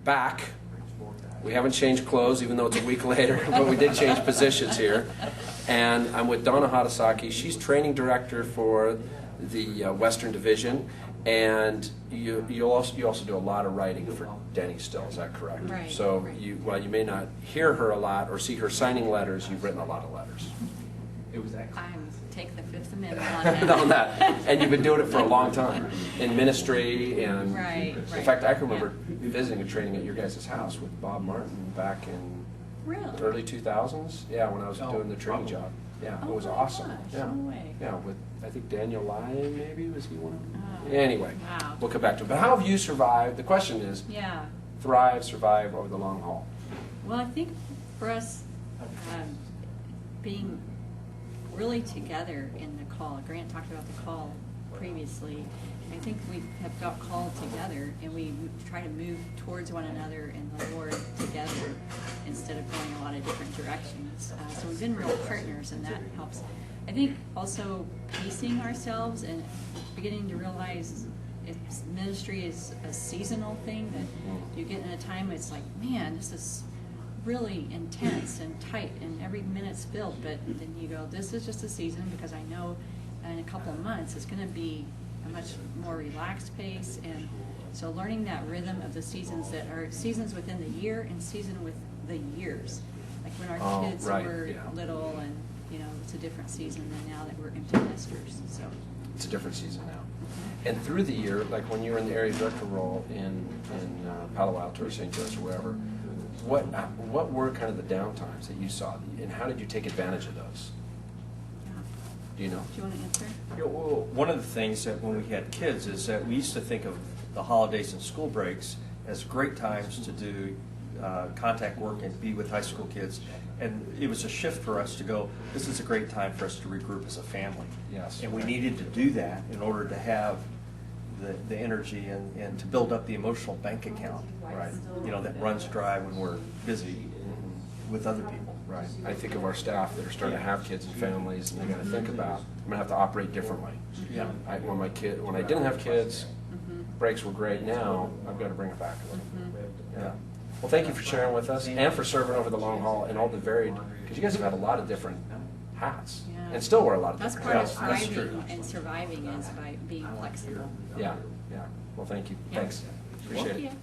back. We haven't changed clothes, even though it's a week later, but we did change positions here. And I'm with Donna Hatasaki. She's training director for the Western Division, and you also do a lot of writing for Danny Still. Is that correct? Right. So right. while you may not hear her a lot or see her signing letters, you've written a lot of letters. It was excellent. I'm take the Fifth Amendment on that. On that, and you've been doing it for a long time in ministry, and Right. in Right. fact, I can remember visiting and training at your guys' house with Bob Martin back in Really? early 2000s. Yeah, when I was Oh, doing the training probably. job. Yeah, Oh it was my awesome. gosh, Yeah, no way. yeah, with I think Daniel Lyon, maybe was he one of them? Oh, Anyway, wow. we'll come back to it. But how have you survived? The question is, Yeah. survive over the long haul. Well, I think for us, being really together in the call, Grant talked about the call previously. I think we have got called together, and we try to move towards one another in the Lord together instead of going a lot of different directions. So we've been real partners, and that helps. I think also pacing ourselves and beginning to realize ministry is a seasonal thing, that you get in a time it's like, man, this is really intense and tight and every minute's filled, but then you go, this is just a season, because I know in a couple of months it's going to be a much more relaxed pace. And so learning that rhythm of the seasons, that are seasons within the year and season with the years, like when our kids were little, and it's a different season than now that we're empty nesters. So It's a different season now. And through the year, like when you were in the area director role in Palo Alto or St. Joe's or wherever, what were kind of the downtimes that you saw, and how did you take advantage of those? Do you know? do you want to answer? Yeah, well, one of the things that when we had kids is that we used to think of the holidays and school breaks as great times to do contact work and be with high school kids. And it was a shift for us to go, this is a great time for us to regroup as a family. Yes. And we needed to do that in order to have the energy and to build up the emotional bank account. Right. That runs dry when we're busy with other people. Right. I think of our staff that are starting to have kids and families, and they got to think about, I'm going to have to operate differently. Yeah. When I didn't have kids, breaks were great. Now I've got to bring it back a little. Yeah. Well, thank you for sharing with us and for serving over the long haul and all the varied, because you guys have had a lot of different hats and still wear a lot of That's different part hats. of thriving and surviving, is by being flexible. Yeah, yeah. Well, thank you. Yeah. Thanks. Appreciate it. Yeah.